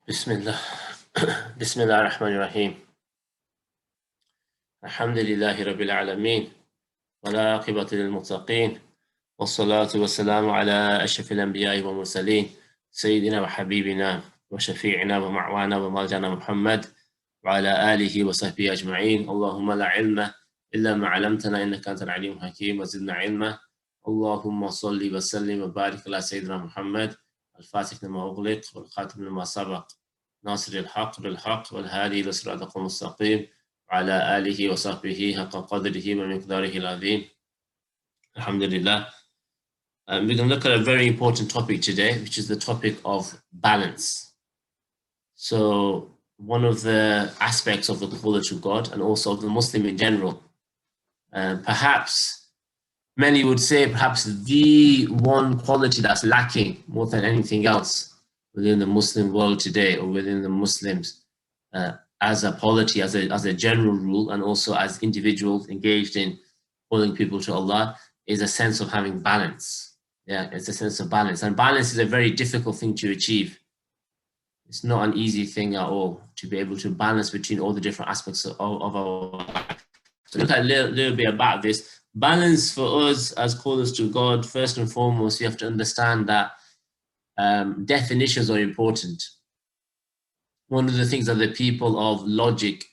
Bismillah. Bismillah ar-Rahman ar-Rahim. Alhamdulillahi Rabbil Alameen. Wa la aqibatu lil muttaqeen. Wa salatu wa salamu ala ashrafil anbiya'i wa mursaleen. Sayyidina wa habibina wa shafi'ina wa ma'wana wa maljana Muhammad wa ala alihi wa sahbihi ajma'een. Allahumma la ilma illa ma 'allamtana innaka antal alimul hakim wa zidna ilma. Allahumma salli wa sallim wa barik ala Sayyidina Muhammad al-Fatih lima ughliq wal khatim lima sabaq. ناصر الحق بالحق والهادي إلى صراطك المستقيم وعلى آله وصحبه حق قدره ومقداره العظيم. Alhamdulillah. We're going to look at a very important topic today, which is the topic of balance. So one of the aspects of the quality of God and also of the Muslim in general, perhaps many would say perhaps the one quality that's lacking more than anything else within the Muslim world today, or within the Muslims as a polity, as a general rule, and also as individuals engaged in calling people to Allah, is a sense of having balance. Yeah, it's a sense of balance. And balance is a very difficult thing to achieve. It's not an easy thing at all to be able to balance between all the different aspects of our life. So look at a little bit about this. Balance for us as callers to God, first and foremost, you have to understand that definitions are important. One of the things that the people of logic,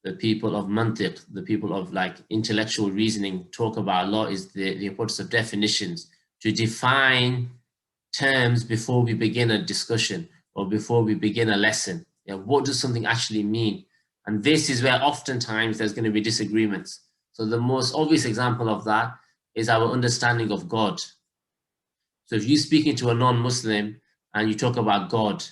the people of mantiq, the people of like intellectual reasoning talk about a lot is the importance of definitions, to define terms before we begin a discussion or before we begin a lesson. Yeah, what does something actually mean? And this is where oftentimes there's going to be disagreements. So the most obvious example of that is our understanding of God. So if you're speaking to a non-Muslim and you talk about God,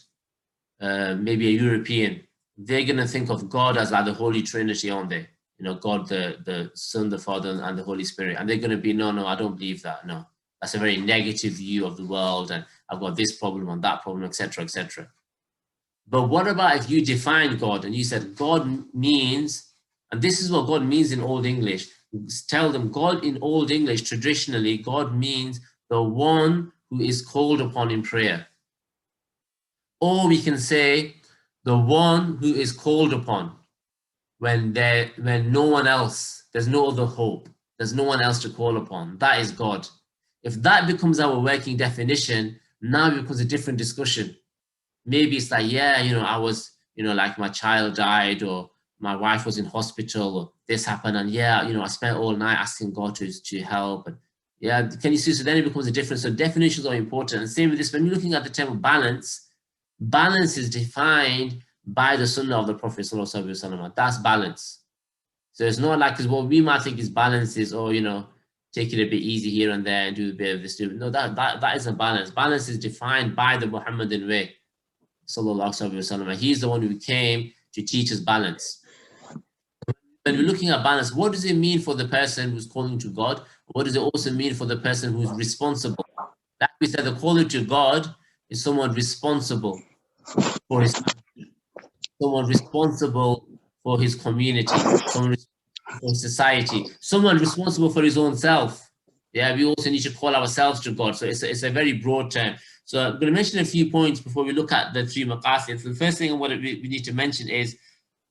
maybe a European, they're going to think of God as like the Holy Trinity, aren't they? You know, God, the Son, the Father, and the Holy Spirit. And they're going to be, no, I don't believe that. No, that's a very negative view of the world. And I've got this problem and that problem, etc., etc. But what about if you define God and you said God means, and this is what God means in Old English. Tell them God in Old English, traditionally, God means the one who is called upon in prayer. Or we can say the one who is called upon when no one else, there's no other hope, there's no one else to call upon. That is God. If that becomes our working definition, now it becomes a different discussion. Maybe it's like, yeah, I was, like my child died, or my wife was in hospital, or this happened, and yeah, I spent all night asking God to help. And yeah, can you see? So then it becomes a difference. So definitions are important. And same with this, when you're looking at the term of balance, balance is defined by the Sunnah of the Prophet Sallallahu Alaihi Wasallam. That's balance. So it's not like, because what we might think is balance is, take it a bit easy here and there and do a bit of this. No, that isn't balance. Balance is defined by the Muhammadan way, Sallallahu Alaihi Wasallam. He's the one who came to teach us balance. When we're looking at balance, what does it mean for the person who's calling to God? What does it also mean for the person who's responsible? Like we said, the calling to God is someone responsible for his family, someone responsible for his community, someone responsible for his society, someone responsible for his own self. Yeah, we also need to call ourselves to God. So it's a very broad term. So I'm going to mention a few points before we look at the three maqasid. The first thing we need to mention is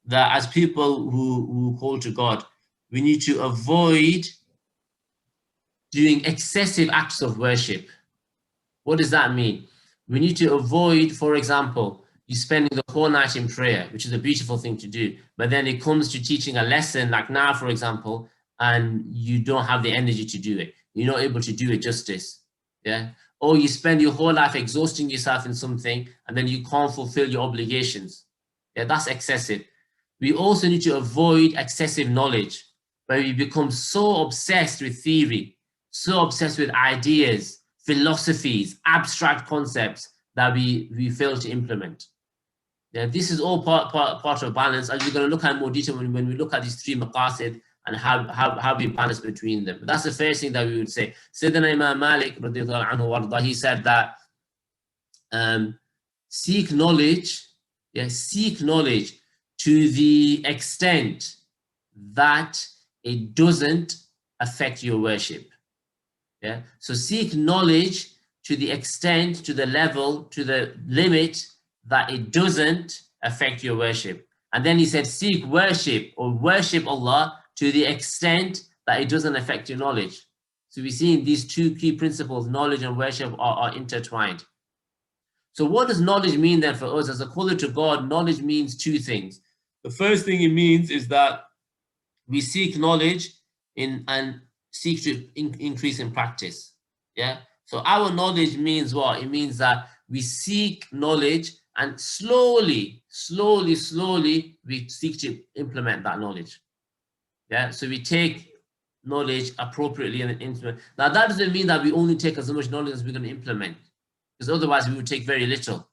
that as people who call to God, we need to avoid doing excessive acts of worship. What does that mean? We need to avoid, for example, you spending the whole night in prayer, which is a beautiful thing to do, but then it comes to teaching a lesson, like now, for example, and you don't have the energy to do it. You're not able to do it justice. Yeah. Or you spend your whole life exhausting yourself in something, and then you can't fulfill your obligations. Yeah, that's excessive. We also need to avoid excessive knowledge, where we become so obsessed with theory, so obsessed with ideas, philosophies, abstract concepts that we fail to implement. Yeah, this is all part of balance, and we're going to look at more detail when we look at these three maqasid and how we balance between them. But that's the first thing that we would say. Sayyidina Imam Malik, he said that seek knowledge to the extent that it doesn't affect your worship. Yeah. So seek knowledge to the extent, to the level, to the limit that it doesn't affect your worship. And then he said, seek worship or worship Allah to the extent that it doesn't affect your knowledge. So we see in these two key principles, knowledge and worship are intertwined. So what does knowledge mean then for us? As a caller to God, knowledge means two things. The first thing it means is that we seek knowledge and seek to increase in practice. Yeah. So our knowledge means what? It means that we seek knowledge and slowly, we seek to implement that knowledge. Yeah. So we take knowledge appropriately and implement. Now that doesn't mean that we only take as much knowledge as we're going to implement, because otherwise we would take very little.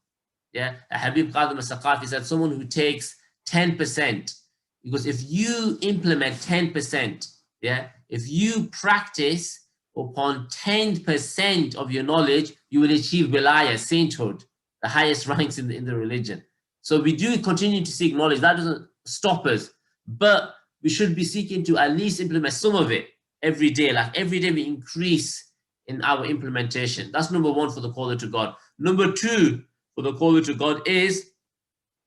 Yeah. Habib Qadim al-Saqafi said someone who takes 10%, because if you implement 10%, yeah, if you practice upon 10% of your knowledge, you will achieve wilayah, sainthood, the highest ranks in the religion. So we do continue to seek knowledge. That doesn't stop us, but we should be seeking to at least implement some of it every day. Like every day we increase in our implementation. That's number one for the caller to God. Number two for the caller to God is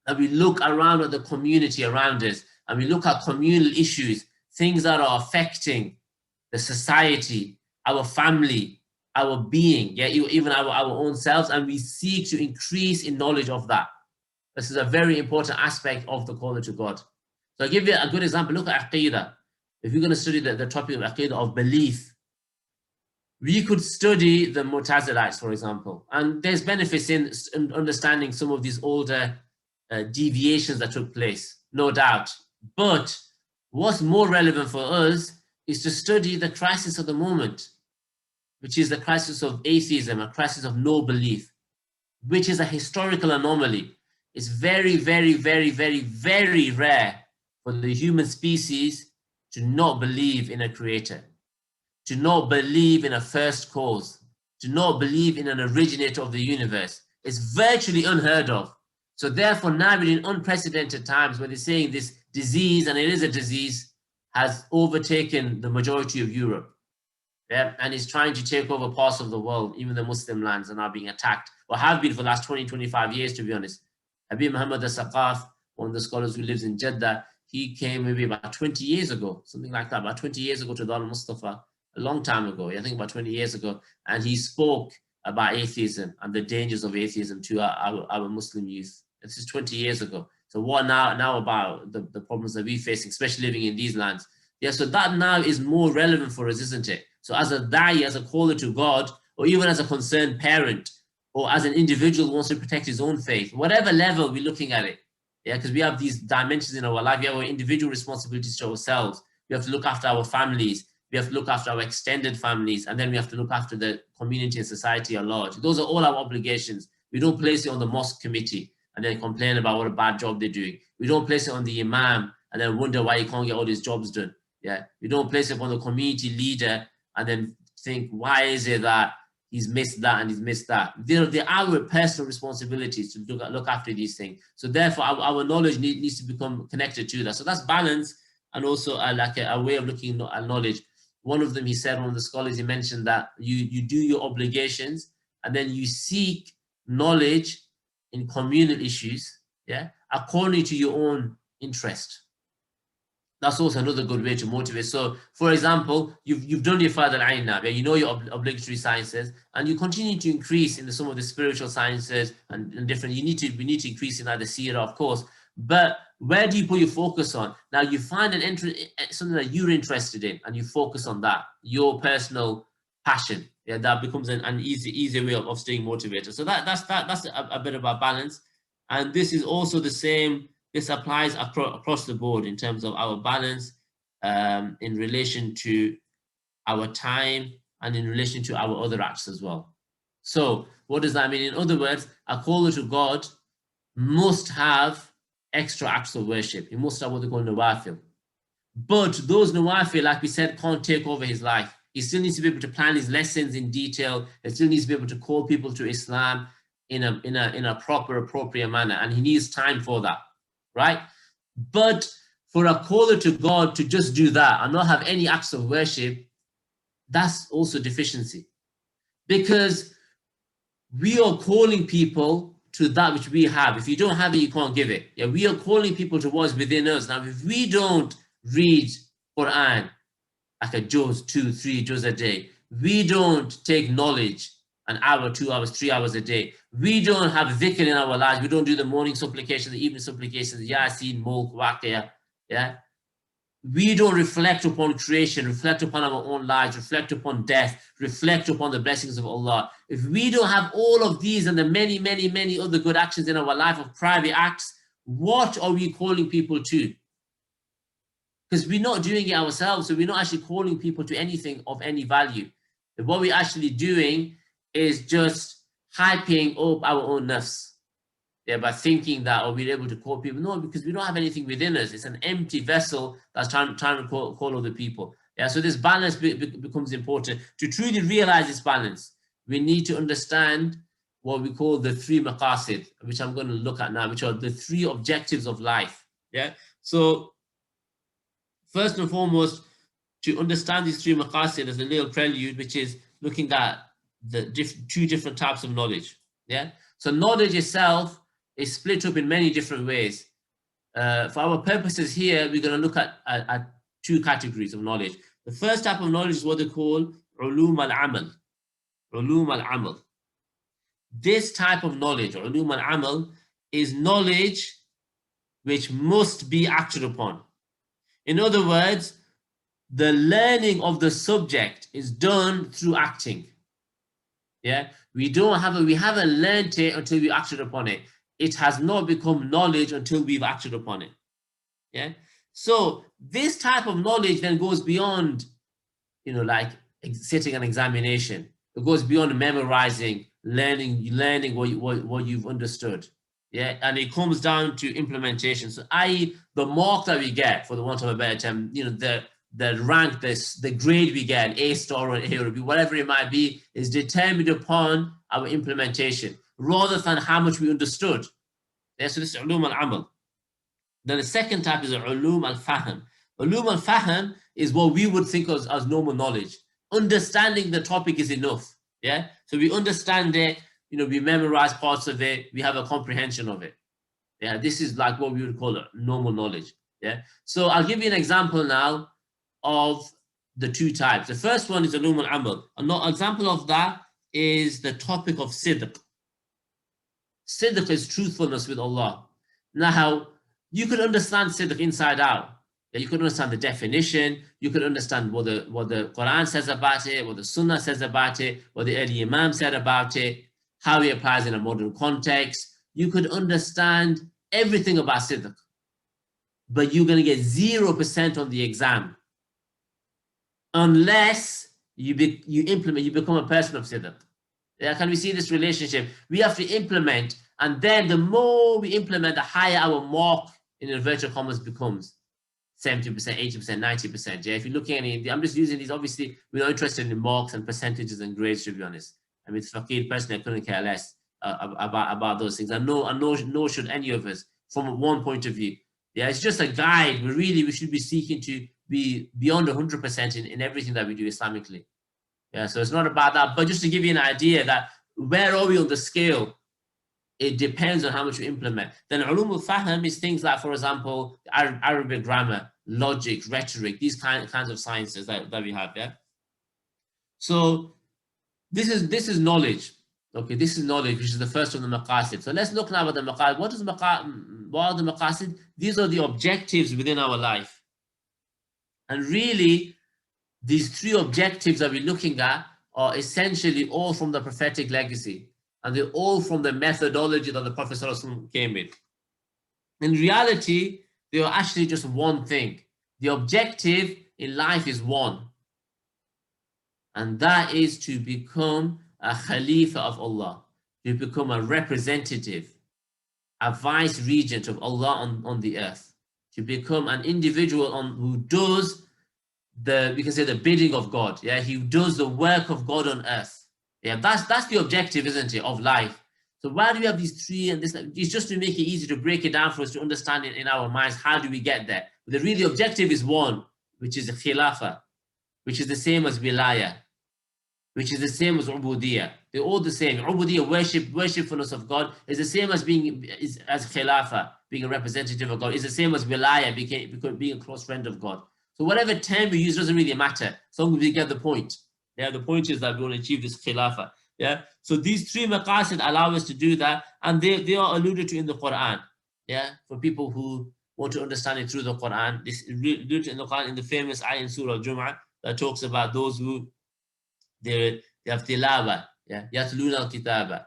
that we look around at the community around us and we look at communal issues, things that are affecting the society, our family, our being, yeah, even our own selves, and we seek to increase in knowledge of that. This is a very important aspect of the caller to God. So I'll give you a good example. Look at Aqidah. If you're going to study the topic of Aqidah, of belief, we could study the Mu'tazilites, for example, and there's benefits in understanding some of these older deviations that took place, no doubt. But what's more relevant for us is to study the crisis of the moment, which is the crisis of atheism, a crisis of no belief, which is a historical anomaly. It's very, very, very, very, very rare for the human species to not believe in a creator, to not believe in a first cause, to not believe in an originator of the universe. It's virtually unheard of. So therefore, now we're in unprecedented times where they're saying this disease, and it is a disease, has overtaken the majority of Europe. Yeah, and is trying to take over parts of the world. Even the Muslim lands are now being attacked, or have been for the last 20, 25 years, to be honest. Habib Muhammad al-Saqaf, one of the scholars who lives in Jeddah, he came maybe about 20 years ago, something like that, about 20 years ago to Dar al-Mustafa, a long time ago, I think about 20 years ago, and he spoke about atheism and the dangers of atheism to our Muslim youth. This is 20 years ago. So what now about the problems that we're facing, especially living in these lands? Yeah, so that now is more relevant for us, isn't it? So as a da'i, as a caller to God, or even as a concerned parent, or as an individual who wants to protect his own faith, whatever level we're looking at it, yeah, because we have these dimensions in our life. We have our individual responsibilities to ourselves. We have to look after our families. We have to look after our extended families, and then we have to look after the community and society at large. Those are all our obligations. We don't place it on the mosque committee and then complain about what a bad job they're doing. We don't place it on the imam and then wonder why he can't get all his jobs done. Yeah, we don't place it on the community leader and then think, why is it that he's missed that and he's missed that? They're our personal responsibilities to look after these things. So therefore, our knowledge needs to become connected to that. So that's balance, and also like a way of looking at knowledge. One of them, he said, one of the scholars, he mentioned that you do your obligations and then you seek knowledge in communal issues, yeah, according to your own interest. That's also another good way to motivate. So, for example, you've done your Fard al-Ain now, yeah? You know your obligatory sciences, and you continue to increase in some of the spiritual sciences and different. We need to increase in either seerah, of course. But where do you put your focus on? Now you find something that you're interested in, and you focus on that, your personal passion. Yeah, that becomes an easy way of staying motivated. So that's a bit about balance, and this is also the same. This applies across the board in terms of our balance in relation to our time and in relation to our other acts as well. So what does that mean? In other words, a caller to God must have extra acts of worship. He must have what they call nawafil. But those nawafil, like we said, can't take over his life. He still needs to be able to plan his lessons in detail. He still needs to be able to call people to Islam in a proper, appropriate manner. And he needs time for that. Right? But for a caller to God to just do that and not have any acts of worship, that's also deficiency. Because we are calling people to that which we have. If you don't have it, you can't give it. Yeah, we are calling people to what's within us. Now, if we don't read Quran like a juz, 2-3 juz a day, we don't take knowledge an hour, 2 hours, 3 hours a day, we don't have dhikr in our lives, we don't do the morning supplications, the evening supplications, Yasin, Mulk, Waqiyah, yeah, we don't reflect upon creation, reflect upon our own lives, reflect upon death, reflect upon the blessings of Allah. If we don't have all of these and the many, many, many other good actions in our life of private acts, what are we calling people to? Because we're not doing it ourselves, so we're not actually calling people to anything of any value. And what we're actually doing is just hyping up our own nafs. Yeah, by thinking that, or we're able to call people. No, because we don't have anything within us. It's an empty vessel that's trying to call other people. Yeah, so this balance becomes important. To truly realize this balance, we need to understand what we call the 3 maqasid, which I'm going to look at now, which are the 3 objectives of life. Yeah, so first and foremost, to understand these 3 maqasid as a little prelude, which is looking at the 2 different types of knowledge. Yeah, so knowledge itself is split up in many different ways. For our purposes here, we're going to look at 2 categories of knowledge. The first type of knowledge is what they call ulum al-amal. Ulum al-amal. This type of knowledge, ulum al-amal, is knowledge which must be acted upon. In other words, the learning of the subject is done through acting. Yeah, we haven't learned it until we acted upon it. It has not become knowledge until we've acted upon it. Yeah. So this type of knowledge then goes beyond, like sitting an examination. It goes beyond memorizing, learning what you've understood. Yeah. And it comes down to implementation. So i.e. the mark that we get, for the want of a better term, the rank, the grade we get, an A star or an A or a B, whatever it might be, is determined upon our implementation, rather than how much we understood. Yeah, so this is ulum al-amal. Then the second type is ulum al-fahm. Ulum al-fahm is what we would think of as normal knowledge. Understanding the topic is enough. Yeah, so we understand it, we memorize parts of it, we have a comprehension of it. Yeah, this is like what we would call it normal knowledge. Yeah, so I'll give you an example now of the 2 types. The first one is ulum al-amal. An example of that is the topic of sidq. Sidq is truthfulness with Allah. Now, you could understand sidq inside out. You could understand the definition. You could understand what the Quran says about it, what the Sunnah says about it, what the early Imam said about it, how it applies in a modern context. You could understand everything about sidq, but you're going to get 0% on the exam unless you become a person of sidq. Yeah, can we see this relationship? We have to implement, and then the more we implement, the higher our mark in inverted commas becomes. 70%, 80%, 90%. Yeah, if you're looking at it, I'm just using these. Obviously, we're not interested in marks and percentages and grades, to be honest. I mean, faqir personally, I couldn't care less about those things. And nor should any of us, from one point of view. Yeah, it's just a guide. We should be seeking to be beyond 100% in everything that we do Islamically. Yeah, so it's not about that, but just to give you an idea that where are we on the scale, it depends on how much we implement. Then ulum al-fahm is things like, for example, Arabic grammar, logic, rhetoric, these kinds of sciences that we have. Yeah. So this is knowledge. Okay, this is knowledge, which is the first of the maqasid. So let's look now at the maqasid. What are the maqasid? These are the objectives within our life. And really, these 3 objectives that we're looking at are essentially all from the prophetic legacy. And they're all from the methodology that the Prophet ﷺ came with. In reality, they are actually just one thing. The objective in life is one. And that is to become a Khalifa of Allah, to become a representative, a vice regent of Allah on the earth, to become an individual who does we can say the bidding of God. Yeah, he does the work of God on earth. Yeah, that's the objective, isn't it, of life? So why do we have these 3 and this? It's just to make it easy to break it down for us to understand it in our minds. How do we get there? But the really objective is one, which is the khilafah, which is the same as wilaya, which is the same as ubudiyah. They're all the same. Ubudiyya, worshipfulness of God, is the same as as khilafah, being a representative of God. Is the same as wilaya, being a close friend of God. So whatever term we use doesn't really matter, as long as we get the point. Yeah, the point is that we want to achieve this khilafah. Yeah, so these three maqasid allow us to do that, and they are alluded to in the Quran. Yeah, for people who want to understand it through the Quran, this is alluded in the Quran in the famous ayah in Surah Al-Jum'ah that talks about those who they have tilawa. Yeah, yatluna al-kitaba.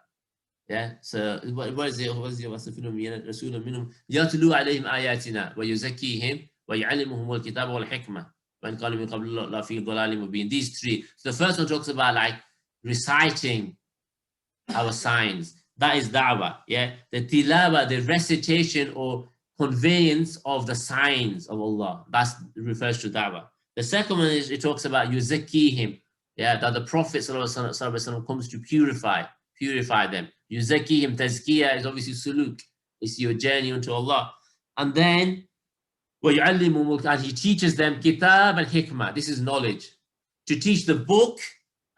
Yeah, so what is it? What's the phenomenon? Rasulun minhum yatlu alayhim ayatina wa yuzakkihim wa yu'allimuhum al-kitaba wal hikmah. These three. So the first one talks about like reciting our signs. That is da'wah. Yeah, the tilawa, the recitation or conveyance of the signs of Allah. That refers to da'wah. The second one is it talks about yuzakkihim. Yeah, that the Prophet ﷺ comes to purify them. Yuzakkihim, tazkiyah is obviously suluk. It's your journey unto Allah. And then and he teaches them kitab and hikmah. This is knowledge. To teach the book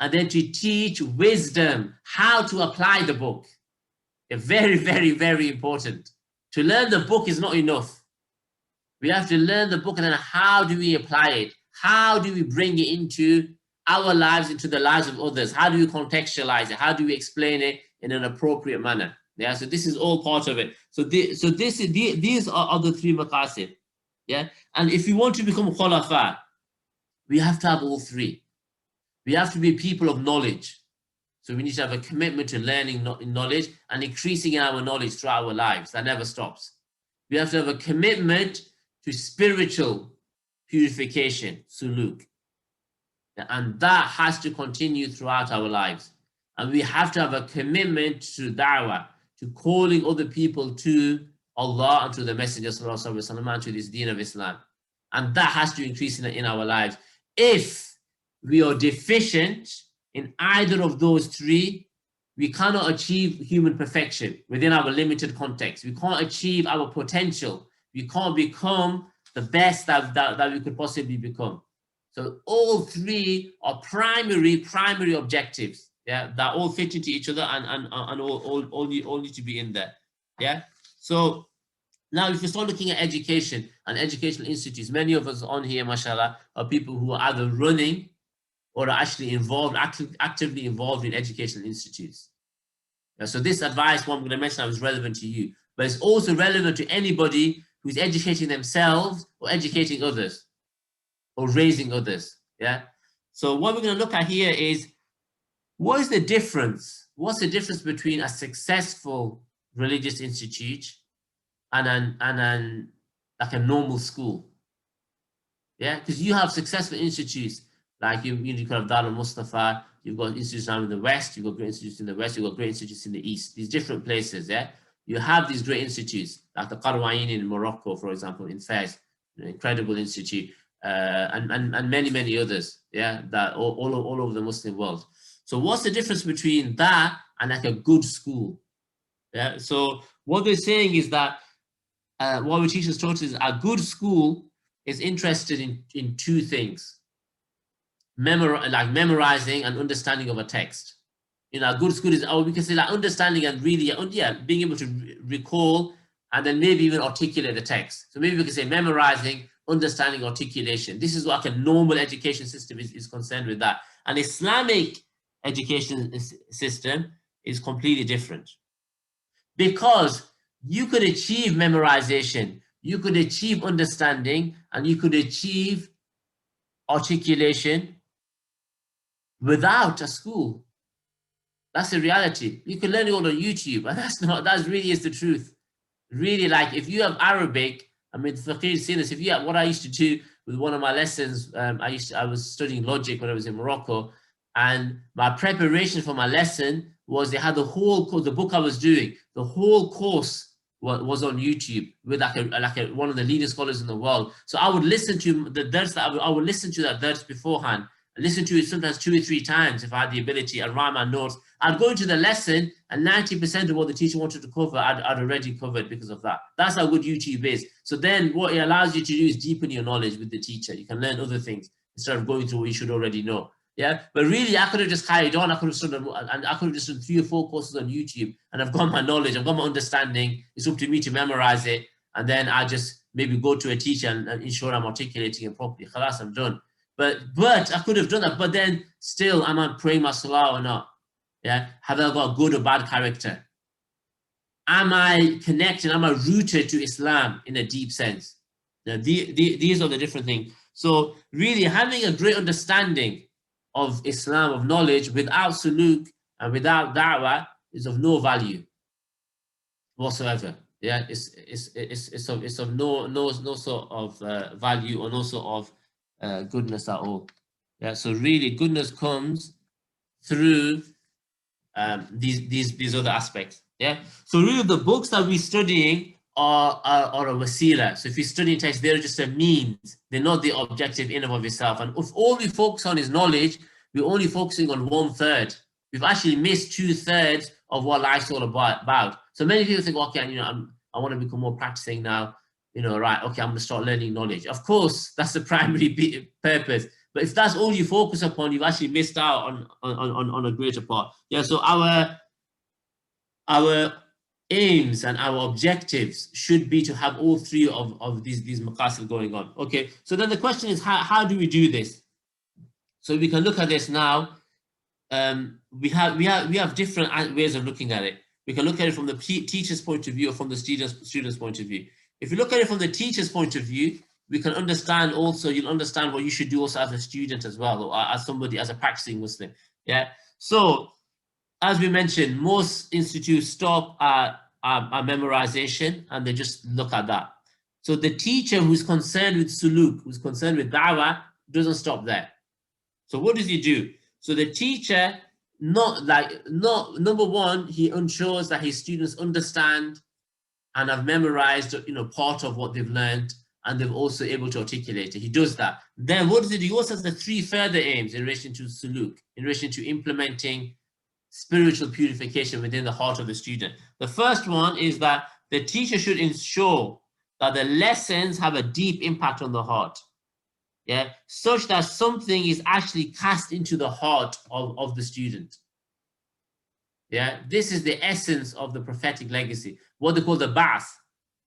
and then to teach wisdom, how to apply the book. Very, very, very important. To learn the book is not enough. We have to learn the book and then how do we apply it? How do we bring it into our lives, into the lives of others? How do we contextualize it? How do we explain it in an appropriate manner? Yeah, so this is all part of it. So these are the three maqasid. Yeah, and if you want to become khulafa, we have to have all three. We have to be people of knowledge. So we need to have a commitment to learning knowledge and increasing our knowledge throughout our lives. That never stops. We have to have a commitment to spiritual purification, suluk. And that has to continue throughout our lives. And we have to have a commitment to da'wah, to calling other people to Allah and to the Messenger and to this deen of Islam. And that has to increase in our lives. If we are deficient in either of those three, we cannot achieve human perfection within our limited context. We can't achieve our potential. We can't become the best that we could possibly become. So all three are primary objectives. Yeah, that all fit into each other and all need to be in there. Yeah. So now if you start looking at education and educational institutes, many of us on here, mashallah, are people who are either running or are actually actively involved in educational institutes. Yeah, so this advice, what I'm going to mention now, is relevant to you, but it's also relevant to anybody who's educating themselves or educating others or raising others. Yeah. So what we're going to look at here is, what is the difference? What's the difference between a successful religious institute and like a normal school? Yeah, because you have successful institutes like you could have Dar al-Mustafa. You've got institutes now in the West. You've got great institutes in the West. You've got great institutes in the East. These different places. Yeah, you have these great institutes like the Qarwain in Morocco, for example, in Fez, an incredible institute, and many others. Yeah, that all over the Muslim world. So what's the difference between that and like a good school? Yeah. So what they're saying is that what we teach us taught is a good school is interested in two things: memorizing and understanding of a text. You know, a good school is, we can say like understanding and really, being able to recall and then maybe even articulate the text. So maybe we can say memorizing, understanding, articulation. This is what like a normal education system is concerned with that. An Islamic education system is completely different, because you could achieve memorization, you could achieve understanding, and you could achieve articulation without a school. That's the reality. You can learn it all on YouTube, and that really is the truth. Really, like if you have Arabic, I mean, Tahir seen this. If you have, what I used to do with one of my lessons, I was studying logic when I was in Morocco, and my preparation for my lesson was they had the whole course, the book I was doing, the whole course was on YouTube with like one of the leading scholars in the world. So I would listen to the dars I would listen to that dars beforehand, listen to it sometimes 2 or 3 times if I had the ability, and write my notes. I'd go into the lesson and 90% of what the teacher wanted to cover, I'd already covered because of that. That's how good YouTube is. So then what it allows you to do is deepen your knowledge with the teacher. You can learn other things instead of going through what you should already know. Yeah, but really, I could have just carried on. I could have done, and I could have just done 3 or 4 courses on YouTube, and I've got my knowledge, I've got my understanding. It's up to me to memorize it, and then I just maybe go to a teacher and ensure I'm articulating it properly. Khalas, I'm done. But I could have done that. But then still, am I praying my salah or not? Yeah, have I got a good or bad character? Am I connected? Am I rooted to Islam in a deep sense? Now, these are the different things. So really, having a great understanding of Islam, of knowledge, without suluk and without da'wah is of no value whatsoever. Yeah, it's of no sort of value or no sort of goodness at all. Yeah, so really, goodness comes through these other aspects. Yeah, so really, the books that we're studying are a wasila. So if you're studying text, they're just a means. They're not the objective in and of itself. And if all we focus on is knowledge, we're only focusing on 1/3. We've actually missed 2/3 of what life's all about. So many people think, okay, I want to become more practicing now. Right? Okay, I'm going to start learning knowledge. Of course, that's the primary purpose. But if that's all you focus upon, you've actually missed out on a greater part. Yeah. So our aims and our objectives should be to have all 3 of these maqasid going on. Okay. So then the question is, how do we do this? So we can look at this now. We have different ways of looking at it. We can look at it from the teacher's point of view or from the student's point of view. If you look at it from the teacher's point of view, we can understand also, you'll understand what you should do also as a student as well, or as somebody, as a practicing Muslim. Yeah. So as we mentioned, most institutes stop at memorization and they just look at that. So the teacher who's concerned with suluk, who's concerned with da'wah, doesn't stop there. So what does he do? So the teacher, number one, he ensures that his students understand and have memorized, part of what they've learned, and they're also able to articulate it. He does that. Then what does he do? He also has the 3 further aims in relation to suluk, in relation to implementing spiritual purification within the heart of the student. The first one is that the teacher should ensure that the lessons have a deep impact on the heart. Yeah, such that something is actually cast into the heart of the student. Yeah, this is the essence of the prophetic legacy, what they call the ba'ath.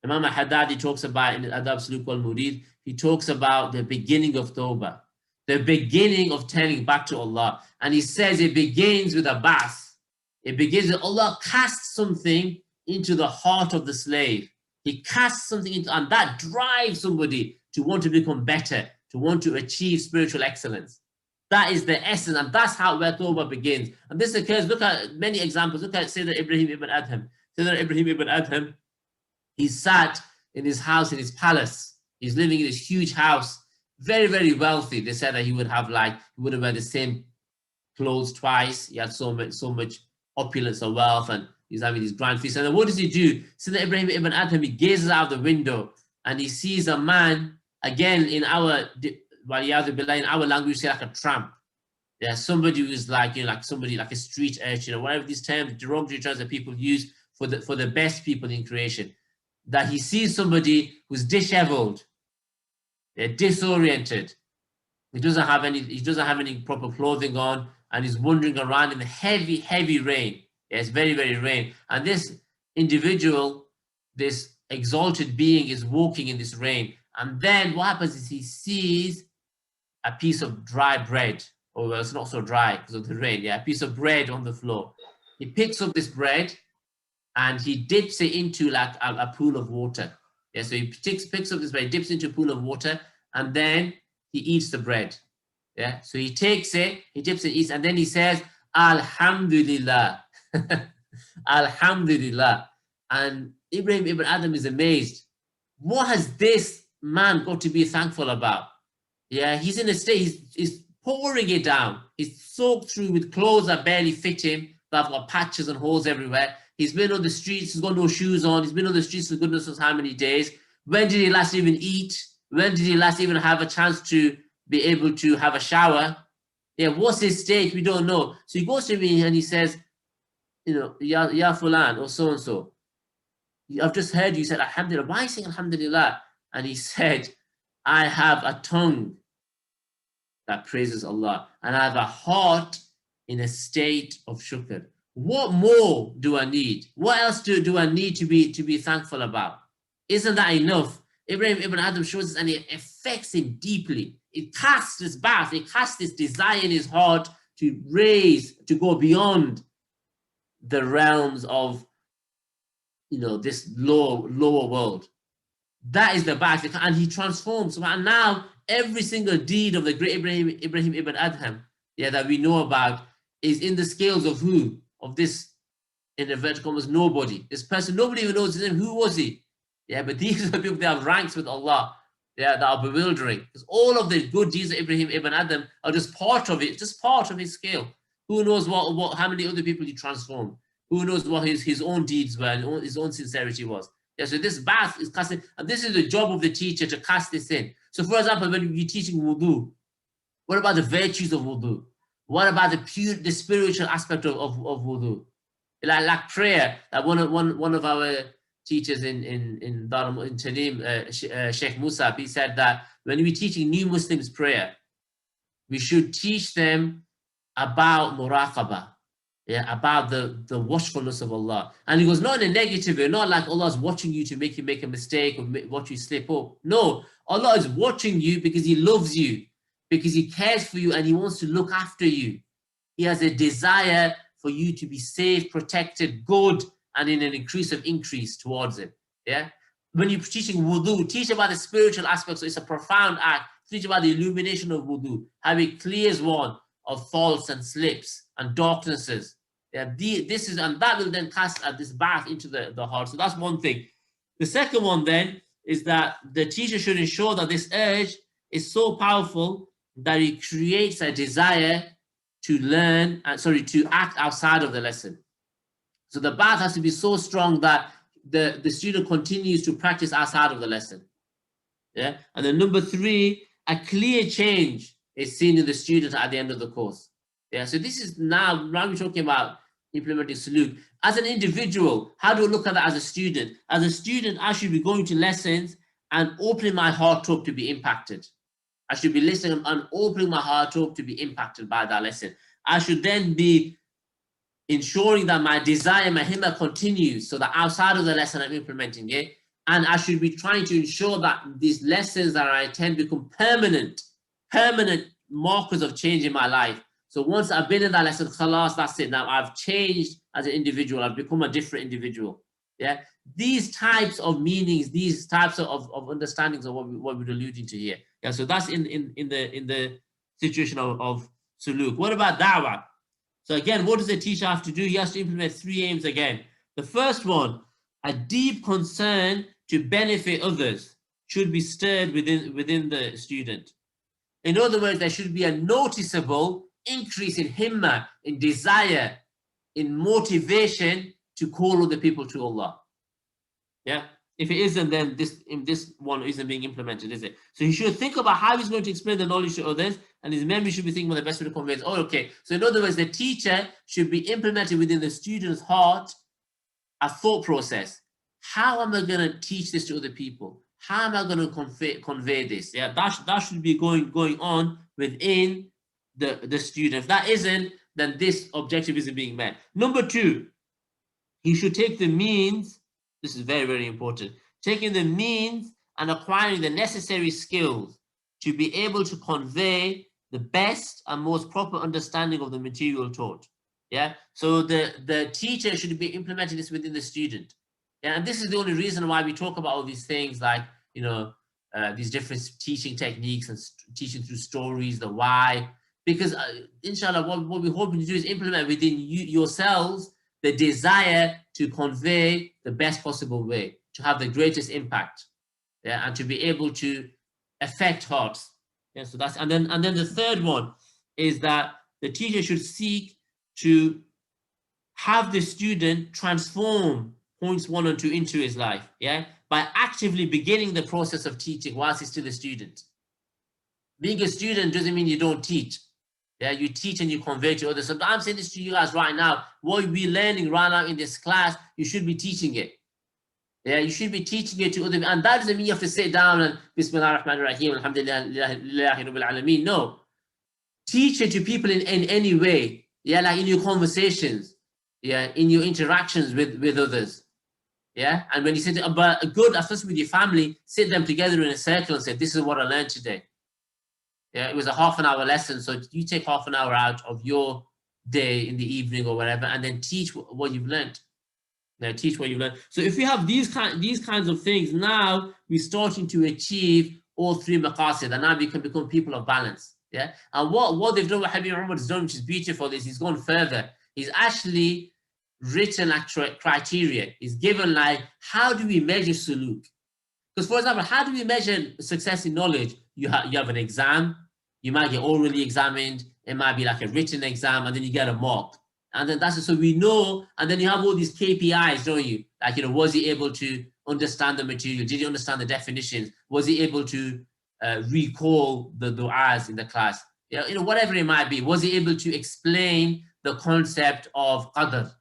Imam al-Haddadi talks about in Adab Suluk wal Murid, he talks about the beginning of Tawbah, the beginning of turning back to Allah. And he says it begins with a ba'ath. It begins with Allah casts something into the heart of the slave. He casts something into, and that drives somebody to want to become better, to want to achieve spiritual excellence. That is the essence, and that's where Tawbah begins. And this occurs, look at many examples. Look at Sayyidina Ibrahim ibn Adham. Sayyidina Ibrahim ibn Adham, he sat in his house, in his palace. He's living in this huge house, very, very wealthy. They said that he would have wear the same clothes twice. He had so much opulence and wealth, and he's having these grand feasts. And then what does he do? Sayyidina Ibrahim ibn Adham, he gazes out the window and he sees a man, again, in our language, say like a tramp. Yeah, somebody who's like somebody like a street urchin or whatever these terms, derogatory terms that people use for the best people in creation. That he sees somebody who's disheveled, disoriented. He doesn't have any proper clothing on, and he's wandering around in the heavy, heavy rain. Yeah, it's very, very rain. And this individual, this exalted being, is walking in this rain. And then what happens is he sees a piece of dry bread. Oh, well, it's not so dry because of the rain. Yeah, a piece of bread on the floor. He picks up this bread and he dips it into like a pool of water. Yeah, so he picks up this bread, dips into a pool of water, and then he eats the bread. Yeah, so he takes it, he dips it, eats, and then he says, Alhamdulillah. Alhamdulillah. And Ibrahim ibn Adam is amazed. What has this man got to be thankful about? Yeah, he's in a state, he's pouring it down. He's soaked through with clothes that barely fit him, that have got patches and holes everywhere. He's been on the streets, he's got no shoes on, he's been on the streets for goodness knows how many days. When did he last even eat? When did he last even have a chance to be able to have a shower? Yeah, what's his state? We don't know. So he goes to me and he says, Ya Fulan, or so-and-so, I've just heard you said Alhamdulillah. Why are you saying Alhamdulillah? And he said, I have a tongue that praises Allah, and I have a heart in a state of shukr. What more do I need? What else do I need to be thankful about? Isn't that enough? Ibrahim ibn Adam shows us, and it affects him deeply. It casts this bath, it casts this desire in his heart to raise, to go beyond the realms of, this lower world. That is the bath, and he transforms. And now every single deed of the great Ibrahim ibn Adham, that we know about, is in the scales of who? Of this, in inverted commas, nobody. This person, nobody even knows his name. Who was he? But these are the people that have ranks with Allah. That are bewildering. Because all of the good deeds of Ibrahim ibn Adam are just part of it, just part of his scale. Who knows how many other people he transformed? Who knows what his own deeds were and his own sincerity was? So this bath is casting, and this is the job of the teacher, to cast this in. So for example, when you're teaching wudu, what about the virtues of wudu? What about the spiritual aspect of wudu? Like prayer, that one of our teachers in Talim, Sheikh Musa, he said that when we're teaching new Muslims prayer, we should teach them about muraqabah, about the watchfulness of Allah. And he goes, not in a negative way, not like Allah's watching you to make you make a mistake or watch you slip up. No, Allah is watching you because He loves you, because He cares for you, and He wants to look after you. He has a desire for you to be safe, protected, good, and in an increase towards Him. When you're teaching wudu, teach about the spiritual aspects. So it's a profound act. Teach about the illumination of wudu, how it clears one of faults and slips and darknesses. And that will then cast this bath into the heart. So that's one thing. The second one then is that the teacher should ensure that this urge is so powerful that it creates a desire to to act outside of the lesson. So the bath has to be so strong that the student continues to practice outside of the lesson. And then number 3, a clear change is seen in the student at the end of the course. So this is now we're talking about implementing suluk. As an individual, how do I look at that as a student? As a student, I should be going to lessons and opening my heart up to be impacted. I should be listening and opening my heart up to be impacted by that lesson. I should then be ensuring that my desire, my himma continues, so that outside of the lesson I'm implementing it. And I should be trying to ensure that these lessons that I attend become permanent markers of change in my life. So once I've been in that lesson, khalas, that's it. Now I've changed as an individual. I've become a different individual. These types of meanings, these types of understandings are what we're alluding to here. So that's in the situation of suluk. What about da'wah? So again, what does the teacher have to do? He has to implement 3 aims again. The first one, a deep concern to benefit others should be stirred within the student. In other words, there should be a noticeable increase in himma, in desire, in motivation to call other people to Allah. If it isn't, then this one isn't being implemented, is it? So he should think about how he's going to explain the knowledge to others, and his memory should be thinking about the best way to convey it. So in other words, the teacher should be implemented within the student's heart a thought process. How am I going to teach this to other people? How am I going to convey this? That should be going on within the student. If that isn't, then this objective isn't being met. Number 2, he should take the means. This is very, very important. Taking the means and acquiring the necessary skills to be able to convey the best and most proper understanding of the material taught. So the teacher should be implementing this within the student. And this is the only reason why we talk about all these things, like these different teaching techniques and teaching through stories, the why. Because inshallah, what we're hoping to do is implement within yourselves the desire to convey the best possible way, to have the greatest impact, and to be able to affect hearts. So that's and then the third one is that the teacher should seek to have the student transform points 1 and 2 into his life, by actively beginning the process of teaching whilst he's still a student. Being a student doesn't mean you don't teach. You teach and you convey to others. So I'm saying this to you guys right now. What we're learning right now in this class, you should be teaching it. You should be teaching it to others. And that doesn't mean you have to sit down and Bismillah ar-Rahman ar-Rahim, Alhamdulillah, Rabbil Alameen. No. teach it to people in any way. Yeah, like in your conversations, yeah, in your interactions with others. Yeah, and when you sit, but good, especially with your family, sit them together in a circle and say, this is what I learned today. Yeah, it was a half-an-hour lesson, so you take half an hour out of your day in the evening or whatever, and then teach what you've learned. Now teach what you've learned. So if we have these kinds of things, now we're starting to achieve all three maqasid, and now we can become people of balance. Yeah, and what they've done, what Habib Umar has done, which is beautiful, is he's gone further. He's actually written criteria. He's given like, how do we measure suluk? Because for example, how do we measure success in knowledge? You have an exam, you might get orally examined, it might be like a written exam, and then you get a mark. And then that's it. So we know, and then you have all these KPIs, don't you? Like, you know, was he able to understand the material? Did he understand the definitions? Was he able to recall the du'as in the class? You know, whatever it might be. Was he able to explain the concept of qadr?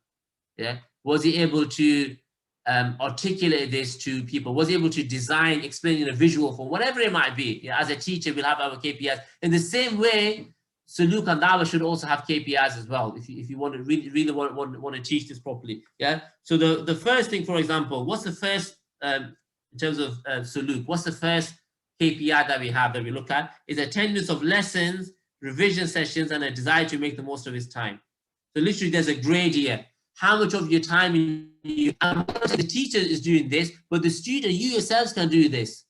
Yeah. Was he able to articulate this to people? Was he able to design, explain in a visual form, whatever it might be? Yeah, as a teacher, we'll have our KPIs. In the same way, Suluk and Dawah should also have KPIs as well, if you want to really want to teach this properly. Yeah. So the first thing, for example, what's the first in terms of Suluk? What's the first KPI that we look at? Is attendance of lessons, revision sessions, and a desire to make the most of his time. So literally, there's a grade here. How much of your time the teacher is doing this, but the student, you yourselves can do this.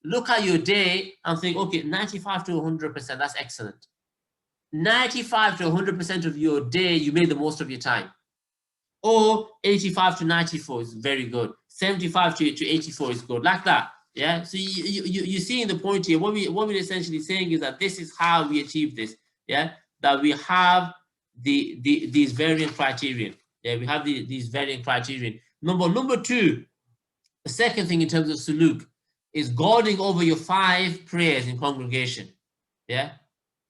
Look at your day and think, okay, 95 to 100%, that's excellent. 95 to 100% of your day, you made the most of your time. Or 85 to 94 is very good. 75 to 84 is good, like that. Yeah. So you're seeing the point here. What we're essentially saying is that this is how we achieve this. Yeah. That we have these varying criteria. Yeah, we have these varying criteria. Number two, the second thing in terms of suluk is guarding over your 5 prayers in congregation. Yeah,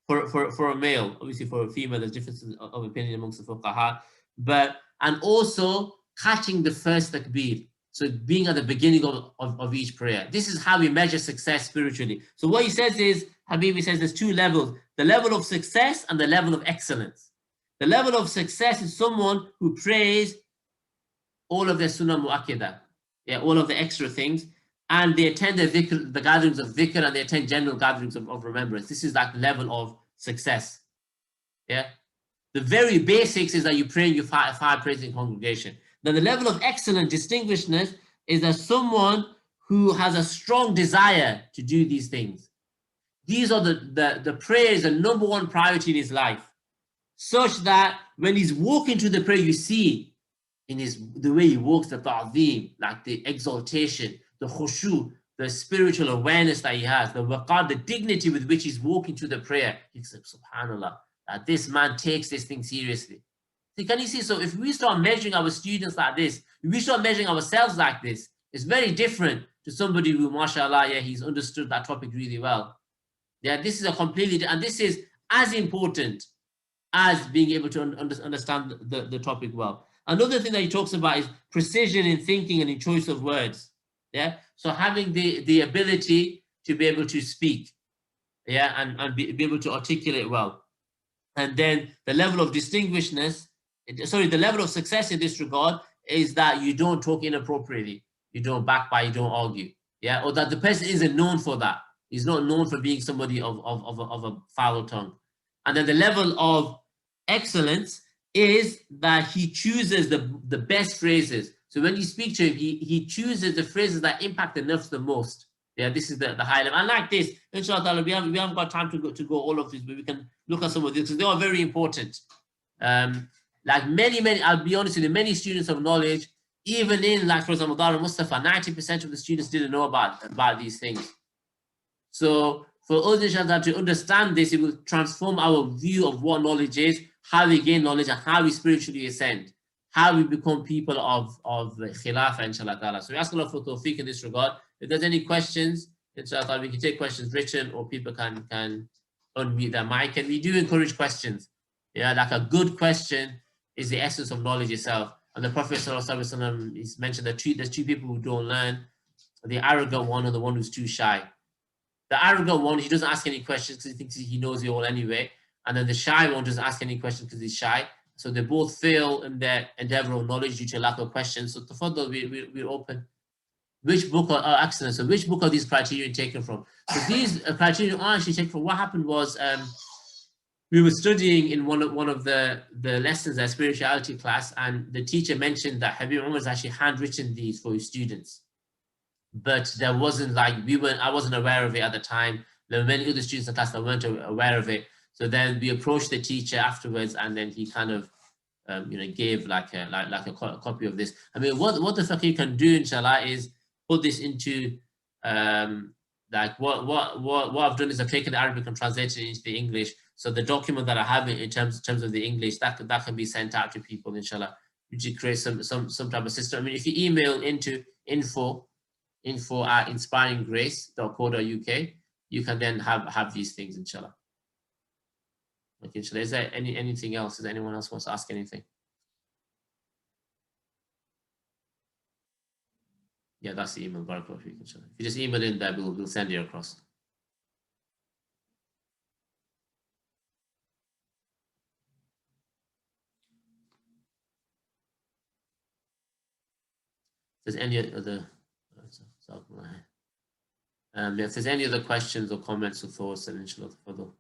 for a male, obviously for a female, there's differences of opinion amongst the fuqaha, and also catching the first takbir. So being at the beginning of each prayer. This is how we measure success spiritually. So what he says is, Habibi says there's 2 levels, the level of success and the level of excellence. The level of success is someone who prays all of their sunnah mu'akkidah, yeah, all of the extra things, and they attend the gatherings of dhikr, and they attend general gatherings of remembrance. This is like the level of success. Yeah. The very basics is that you pray your five prayers in congregation. Then the level of excellent distinguishedness is that someone who has a strong desire to do these things. These are the prayers, the number 1 priority in his life, such that when he's walking to the prayer, you see in the way he walks, the ta'zeem, like the exaltation, the khushu, the spiritual awareness that he has, the waqar, the dignity with which he's walking to the prayer. He says, subhanallah, that this man takes this thing seriously. See, can you see? So if we start measuring our students like this, if we start measuring ourselves like this, it's very different to somebody who, mashallah, yeah, he's understood that topic really well. Yeah, this is a completely, and this is as important as being able to understand the topic well. Another thing that he talks about is precision in thinking and in choice of words. Yeah, so having the ability to be able to speak, yeah, and be able to articulate well. And then the level of distinguishedness, the level of success in this regard is that you don't talk inappropriately, you don't backbite, you don't argue, yeah, or that the person isn't known for that. He's not known for being somebody of a foul tongue. And then the level of excellence is that he chooses the best phrases. So when you speak to him, he chooses the phrases that impact the nafs the most. Yeah, this is the high level. And like this, inshallah, we haven't got time to go all of this, but we can look at some of this because they are very important. Like many, I'll be honest with you, many students of knowledge, even in, like, for example, Dar al-Mustafa, 90% of the students didn't know about these things. So for us, inshallah, to understand this, it will transform our view of what knowledge is, how we gain knowledge, and how we spiritually ascend, how we become people of khilafah, inshallah ta'ala. So we ask Allah for tawfiq in this regard. If there's any questions, inshallah, we can take questions written, or people can unmute their mic. And we do encourage questions. Yeah, like a good question is the essence of knowledge itself. And the Prophet ﷺ, he's mentioned that there's 2 people who don't learn: the arrogant one and the one who's too shy. The arrogant one, he doesn't ask any questions because he thinks he knows it all anyway. And then the shy one doesn't ask any questions because he's shy. So they both fail in their endeavor of knowledge due to lack of questions. So tafaddal, we're open. Which book are excellent? So which book are these criteria taken from? So these criteria are actually taken from. What happened was we were studying in one of the lessons, a spirituality class, and the teacher mentioned that Habib Umar has actually handwritten these for his students. But there wasn't like, I wasn't aware of it at the time. There were many other students in the class that weren't aware of it. So then we approached the teacher afterwards, and then he kind of, gave like a copy of this. I mean, what the faqih can do, inshallah, is put this into, like what I've done is I've taken the Arabic and translated it into the English. So the document that I have in terms of the English, that can be sent out to people, inshallah. You should create some type of system. I mean, if you email into info@inspiringgrace.co.uk, you can then have these things, inshallah. Okay, inshallah. Is there anything else? Does anyone else wants to ask anything? Yeah, that's the email. Barakallahu feek, inshallah. If you just email in there, we'll send you across. If there's any other, if there's any other questions or comments or thoughts, then inshallah, tafadhal.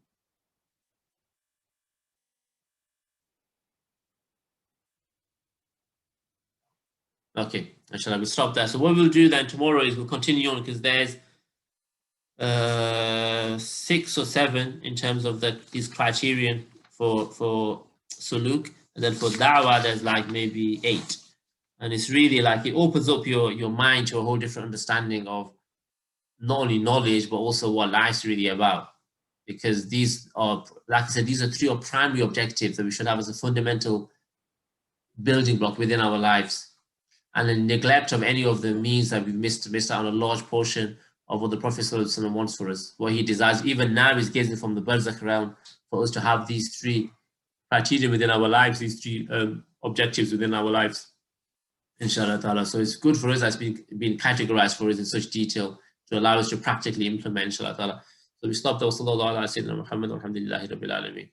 Okay, inshallah, we'll stop there. So what we'll do then tomorrow is we'll continue on, because there's 6 or 7 in terms of these criterion for suluk, and then for da'wah there's like maybe 8, and it's really like it opens up your mind to a whole different understanding of not only knowledge but also what life's really about, because these are, like I said, these are 3 primary objectives that we should have as a fundamental building block within our lives. And the neglect of any of them means that we've missed out on a large portion of what the Prophet ﷺ wants for us, what he desires. Even now, he's gazing from the barzakh realm for us to have these 3 criteria within our lives, these 3 objectives within our lives, inshallah ta'ala. So it's good for us that's been categorized for us in such detail to allow us to practically implement, inshallah ta'ala. So we stopped there. Sallallahu alaihi wa sallam. Muhammad, alhamdulillahi rabbil alameen.